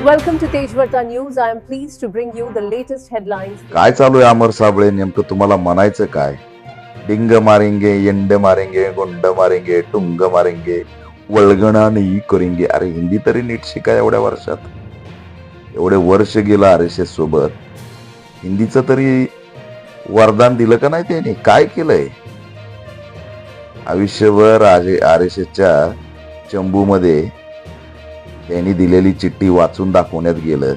Welcome to Tejvarta News. I am pleased to bring you the latest headlines. काय चालू आहे अमर साबळे? नेमकं तुम्हाला म्हणायचं काय? डिंग मारेंगे, येंड मारेंगे, गोंड मारेंगे, टुंग मारेंगे, वळगणा नाही करेंगे. अरे हिंदी तरी नीट शिका एवढ्या वर्षात. एवढे वर्ष गेलं RSS सोबत. हिंदीचं तरी वरदान दिलं का नाही त्याने? काय केलंय? आयुष्यभर RSSच्या चंबूमध्ये त्यांनी दिलेली चिठ्ठी वाचून दाखवण्यात गेलं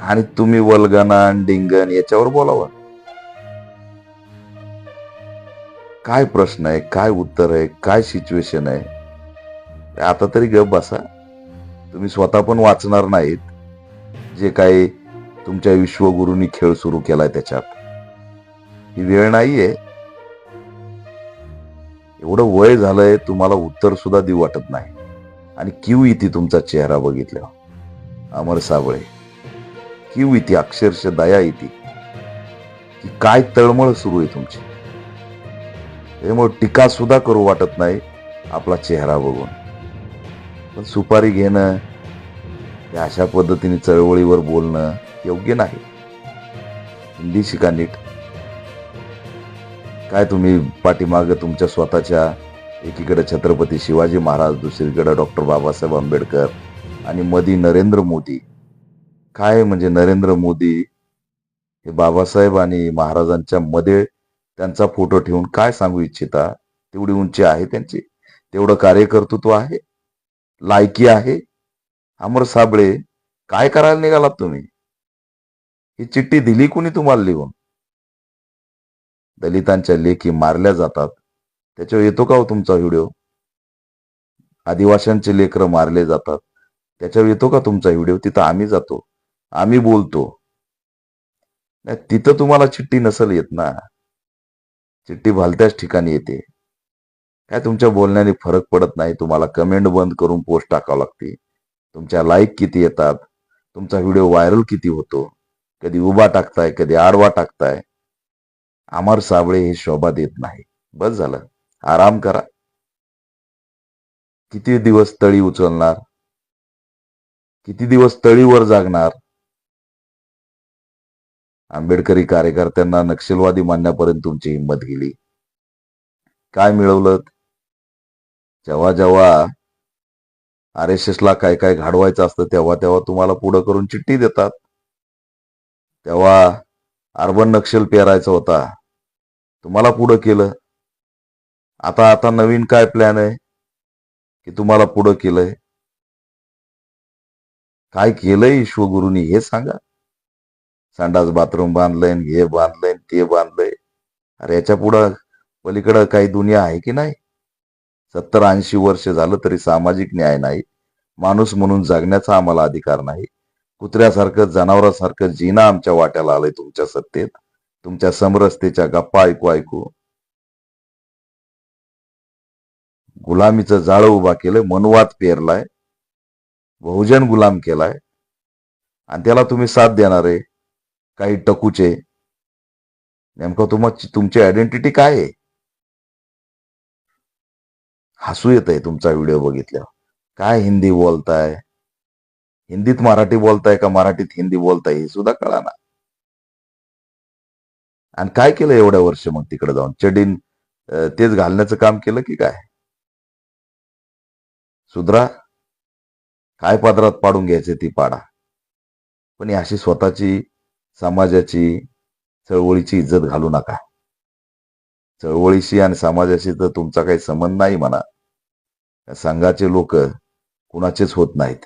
आणि तुम्ही वल्गना डिंगन याच्यावर बोलावं. काय प्रश्न आहे, काय उत्तर आहे, काय सिच्युएशन आहे? आता तरी गप बसा. तुम्ही स्वतः पण वाचणार नाहीत जे काही तुमच्या विश्वगुरूंनी खेळ सुरू केलाय त्याच्यात. ही वेळ नाहीये. एवढं वय झालंय तुम्हाला उत्तर सुद्धा देऊ वाटत नाही आणि क्यू येते तुमचा चेहरा बघितल्यावर. अमर साबळे क्यू येते, अक्षरशः दया येते की काय तळमळ सुरू आहे तुमची. त्यामुळे टीका सुद्धा करू वाटत नाही आपला चेहरा बघून. पण सुपारी घेणं, अशा पद्धतीने चळवळीवर बोलणं योग्य नाही. हिंदी शिका नीट. काय तुम्ही पाठीमाग तुमच्या स्वतःच्या एकीकडे छत्रपती शिवाजी महाराज, दुसरीकडे डॉक्टर बाबासाहेब आंबेडकर आणि मधी नरेंद्र मोदी. काय म्हणजे नरेंद्र मोदी हे बाबासाहेब आणि महाराजांच्या मध्ये त्यांचा फोटो ठेवून काय सांगू इच्छिता? तेवढी उंची आहे त्यांची, तेवढं कार्यकर्तृत्व आहे, लायकी आहे? अमर साबळे काय करायला निघालात तुम्ही? ही चिठ्ठी दिली कुणी तुम्हाला लिहून? दलितांच्या लेखी मारल्या जातात त्याच्यावर येतो का हो तुमचा व्हिडिओ? आदिवासींचे लेकरं मारले जातात त्याच्यावर येतो का तुमचा व्हिडिओ? तिथं आम्ही जातो, आम्ही बोलतो. नाही, तिथं तुम्हाला चिठ्ठी नसेल येत ना. चिठ्ठी भलत्याच ठिकाणी येते. काय तुमच्या बोलण्याने फरक पडत नाही. तुम्हाला कमेंट बंद करून पोस्ट टाकावं लागते. तुमच्या लाईक किती येतात, तुमचा व्हिडिओ व्हायरल किती होतो, कधी उभा टाकताय, कधी आडवा टाकताय. अमर साबळे हे शोभा देत नाही. बस झालं, आराम करा. किती दिवस तळी उचलणार? किती दिवस तळीवर जागणार? आंबेडकरी कार्यकर्त्यांना नक्षलवादी मानण्यापर्यंत तुमची हिंमत गेली. काय मिळवलं? जेव्हा जेव्हा RSS ला काय काय घडवायचं असतं तेव्हा तेव्हा तुम्हाला पुढं करून चिठ्ठी देतात. तेव्हा अर्बन नक्षल पेरायचा होता, तुम्हाला पुढं केलं. आता आता नवीन काय प्लॅन आहे की तुम्हाला पुढं केलंय? काय केलंय विश्वगुरूंनी हे सांगा. संडास बाथरूम बांधलंय, हे बांधलंय, ते बांधलंय. अरे याच्या पुढं पलीकडं काही दुनिया आहे की नाही? 70-80 वर्ष झालं तरी सामाजिक न्याय नाही. माणूस म्हणून जगण्याचा आम्हाला अधिकार नाही. कुत्र्यासारखं, जनावरासारखं जीणं आमच्या वाट्याला आलंय तुमच्या सत्तेत, तुमच्या समरसतेच्या गप्पा ऐकू ऐकू. गुलामीचं जाळं उभा केलंय, मनुवाद पेरलाय, बहुजन गुलाम केलाय आणि त्याला तुम्ही साथ देणार आहे काही टकूचे. नेमकं तुमची आयडेंटिटी काय आहे? हसू येत आहे तुमचा व्हिडिओ बघितल्यावर. काय हिंदी बोलताय? हिंदीत मराठी बोलताय का मराठीत हिंदी बोलताय हे सुद्धा कळा ना. आणि काय केलं एवढ्या वर्ष मग तिकडे जाऊन? चडीन तेच घालण्याचं काम केलं की काय? सुधरा. काय पदरात पाडून घ्यायचे ती पाडा. पण अशी स्वतःची, समाजाची, चळवळीची इज्जत घालू नका. चळवळीशी आणि समाजाशी तर तुमचा काही संबंध नाही म्हणा. संघाचे लोक कुणाचेच होत नाहीत.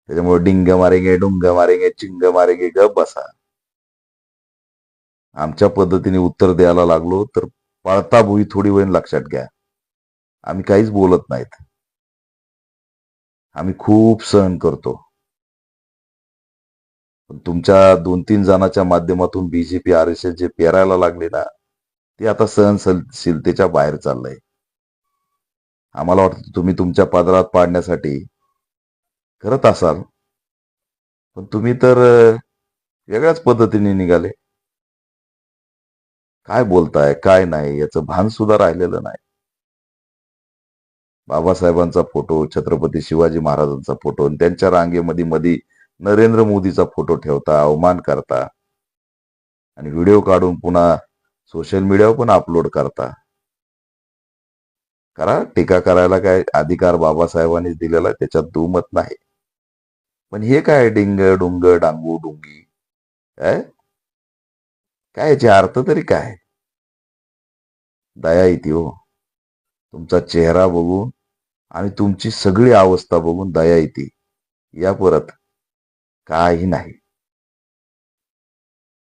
त्याच्यामुळे डिंग मारेंगे, डुंग मारेंगे, चिंग मारेंगे, गप बसा. आमच्या पद्धतीने उत्तर द्यायला लागलो तर पळता भुई थोडी वेळ लक्षात घ्या. आम्ही काहीच बोलत नाहीत. आम्ही खूप सहन करतो. पण तुमच्या 2-3 जणांच्या माध्यमातून BJP RSS जे पेरायला लागले ना, ते आता सहनशीलतेच्या बाहेर चाललंय. आम्हाला वाटतं तुम्ही तुमच्या पदरात पाडण्यासाठी करत असाल, पण तुम्ही तर वेगळ्याच पद्धतीने निघाले. काय बोलताय, काय नाही याचं भान सुद्धा राहिलेलं नाही. बाबासाहेबांचा फोटो, छत्रपती शिवाजी महाराजांचा फोटो आणि त्यांच्या रांगेमध्ये मध्ये नरेंद्र मोदीचा फोटो ठेवता, अवमान करता आणि व्हिडिओ काढून पुन्हा सोशल मीडियावर पण अपलोड करता. करा, टीका करायला काय अधिकार बाबासाहेबांनीच दिलेला आहे, त्याच्यात दुमत नाही. पण हे काय डिंग डुंग डांगू डुंगी काय काय याचे अर्थ तरी काय? दया येते हो. तुमचा चेहरा बघून आणि तुमची सगळी अवस्था बघून दया येते. या परत काही नाही.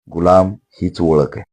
गुलाम हीच ओळख आहे.